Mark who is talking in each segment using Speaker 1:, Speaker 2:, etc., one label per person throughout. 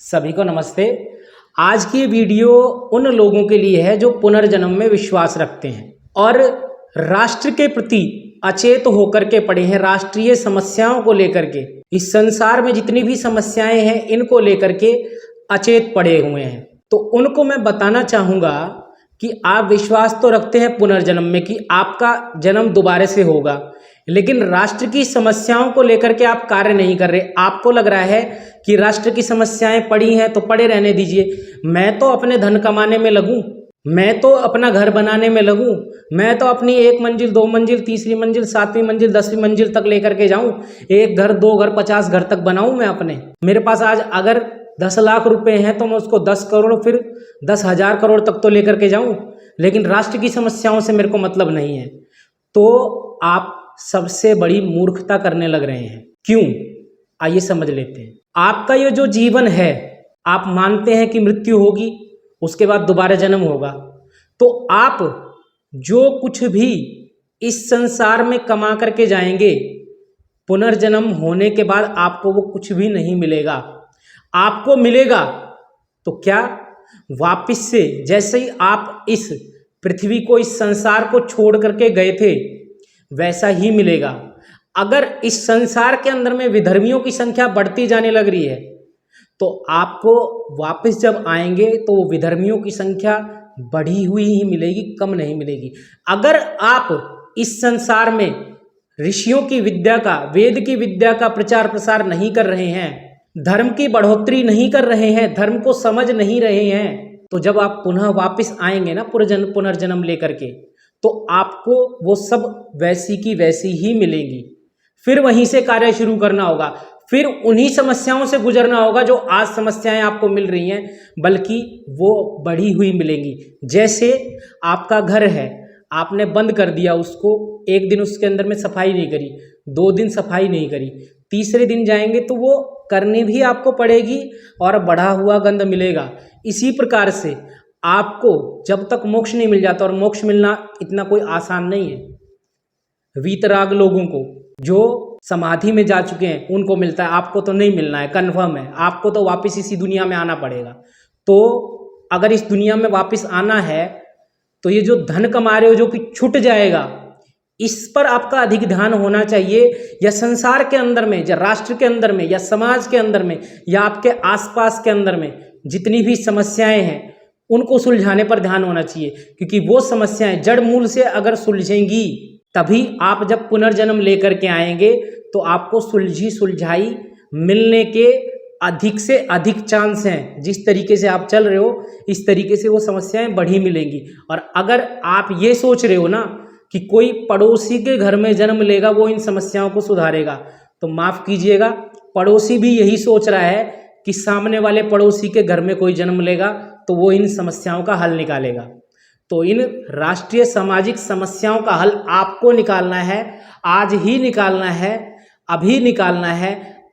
Speaker 1: सभी को नमस्ते। आज की वीडियो उन लोगों के लिए है जो पुनर्जन्म में विश्वास रखते हैं और राष्ट्र के प्रति अचेत होकर के पड़े हैं। राष्ट्रीय समस्याओं को लेकर के, इस संसार में जितनी भी समस्याएं हैं इनको लेकर के अचेत पड़े हुए हैं। तो उनको मैं बताना चाहूँगा कि आप विश्वास तो रखते हैं पुनर्जन्म में कि आपका जन्म दोबारा से होगा, लेकिन राष्ट्र की समस्याओं को लेकर के आप कार्य नहीं कर रहे। आपको लग रहा है कि राष्ट्र की समस्याएं पड़ी हैं तो पड़े रहने दीजिए, मैं तो अपने धन कमाने में लगूं, मैं तो अपना घर बनाने में लगूं, मैं तो अपनी 1 मंजिल 2 मंजिल तीसरी मंजिल 7वीं मंजिल 10वीं मंजिल तक लेकर के जाऊं, 1 घर 2 घर 50 घर तक बनाऊं मैं अपने। मेरे पास आज अगर 10 लाख रुपए हैं तो मैं उसको 10 करोड़ फिर 10,000 करोड़ तक तो लेकर के जाऊं, लेकिन राष्ट्र की समस्याओं से मेरे को मतलब नहीं है। तो आप सबसे बड़ी मूर्खता करने लग रहे हैं। क्यों? आइए समझ लेते हैं। आपका ये जो जीवन है, आप मानते हैं कि मृत्यु होगी, उसके बाद दोबारा जन्म होगा, तो आप जो कुछ भी इस संसार में कमा करके जाएंगे, पुनर्जन्म होने के बाद आपको वो कुछ भी नहीं मिलेगा। आपको मिलेगा तो क्या? वापिस से जैसे ही आप इस पृथ्वी को, इस संसार को छोड़ करके गए थे, वैसा ही मिलेगा। अगर इस संसार के अंदर में विधर्मियों की संख्या बढ़ती जाने लग रही है, तो आपको वापस जब आएंगे तो विधर्मियों की संख्या बढ़ी हुई ही मिलेगी, कम नहीं मिलेगी। अगर आप इस संसार में ऋषियों की विद्या का, वेद की विद्या का प्रचार प्रसार नहीं कर रहे हैं, धर्म की बढ़ोतरी नहीं कर रहे हैं, धर्म को समझ नहीं रहे हैं, तो जब आप पुनः वापस आएंगे ना पुनर्जन्म लेकर के, तो आपको वो सब वैसी की वैसी ही मिलेंगी। फिर वहीं से कार्य शुरू करना होगा, फिर उन्हीं समस्याओं से गुजरना होगा जो आज समस्याएं आपको मिल रही हैं, बल्कि वो बढ़ी हुई मिलेंगी। जैसे आपका घर है, आपने बंद कर दिया उसको, 1 दिन उसके अंदर में सफाई नहीं करी, 2 दिन सफाई नहीं करी, तीसरे दिन जाएंगे तो वो करनी भी आपको पड़ेगी और बढ़ा हुआ गंध मिलेगा। इसी प्रकार से आपको जब तक मोक्ष नहीं मिल जाता, और मोक्ष मिलना इतना कोई आसान नहीं है। वीतराग लोगों को, जो समाधि में जा चुके हैं, उनको मिलता है, आपको तो नहीं मिलना है, कन्फर्म है। आपको तो वापस इसी दुनिया में आना पड़ेगा। तो अगर इस दुनिया में वापस आना है तो ये जो धन कमा रहे हो जो कि छूट जाएगा, इस पर आपका अधिक ध्यान होना चाहिए। या संसार के अंदर में, या राष्ट्र के अंदर में, या समाज के अंदर में, या आपके आसपास के अंदर में जितनी भी समस्याएं हैं उनको सुलझाने पर ध्यान होना चाहिए, क्योंकि वो समस्याएं जड़ मूल से अगर सुलझेंगी तभी आप जब पुनर्जन्म लेकर के आएंगे तो आपको सुलझी सुलझाई मिलने के अधिक से अधिक चांस हैं। जिस तरीके से आप चल रहे हो इस तरीके से वो समस्याएं बढ़ी मिलेंगी। और अगर आप ये सोच रहे हो ना कि कोई पड़ोसी के घर में जन्म लेगा वो इन समस्याओं को सुधारेगा, तो माफ़ कीजिएगा, पड़ोसी भी यही सोच रहा है कि सामने वाले पड़ोसी के घर में कोई जन्म लेगा तो वो इन समस्याओं का हल निकालेगा। तो इन राष्ट्रीय सामाजिक समस्याओं का हल आपको निकालना है, आज ही निकालना है, अभी निकालना है।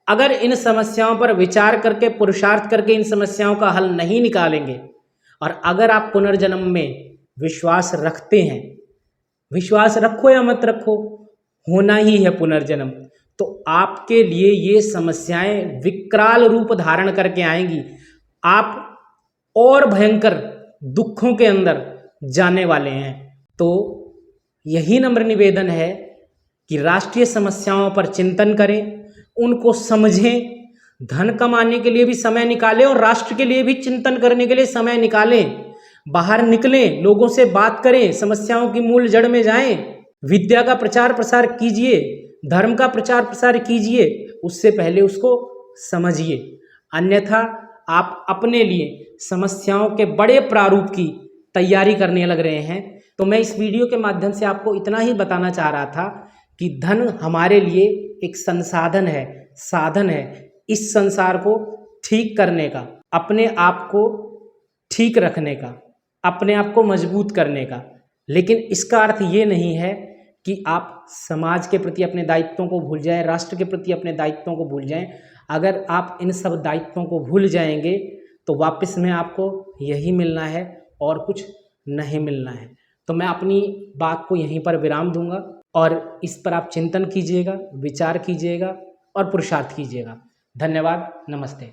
Speaker 1: अगर इन समस्याओं पर विचार करके, पुरुषार्थ करके इन समस्याओं का हल नहीं निकालेंगे, और अगर आप पुनर्जन्म में विश्वास रखते हैं, विश्वास रखो या मत रखो, होना ही है पुनर्जन्म, तो आपके लिए ये समस्याएं विकराल रूप धारण करके आएंगी। आप और भयंकर दुखों के अंदर जाने वाले हैं। तो यही नम्र निवेदन है कि राष्ट्रीय समस्याओं पर चिंतन करें, उनको समझें, धन कमाने के लिए भी समय निकालें और राष्ट्र के लिए भी चिंतन करने के लिए समय निकालें। बाहर निकलें, लोगों से बात करें, समस्याओं की मूल जड़ में जाएं, विद्या का प्रचार प्रसार कीजिए, धर्म का प्रचार प्रसार कीजिए, उससे पहले उसको समझिए। अन्यथा आप अपने लिए समस्याओं के बड़े प्रारूप की तैयारी करने लग रहे हैं। तो मैं इस वीडियो के माध्यम से आपको इतना ही बताना चाह रहा था कि धन हमारे लिए एक संसाधन है, साधन है, इस संसार को ठीक करने का, अपने आप को ठीक रखने का, अपने आप को मजबूत करने का। लेकिन इसका अर्थ ये नहीं है कि आप समाज के प्रति अपने दायित्वों को भूल जाएं, राष्ट्र के प्रति अपने दायित्वों को भूल जाएं। अगर आप इन सब दायित्वों को भूल जाएंगे तो वापस में आपको यही मिलना है और कुछ नहीं मिलना है। तो मैं अपनी बात को यहीं पर विराम दूंगा और इस पर आप चिंतन कीजिएगा, विचार कीजिएगा और पुरुषार्थ कीजिएगा। धन्यवाद, नमस्ते।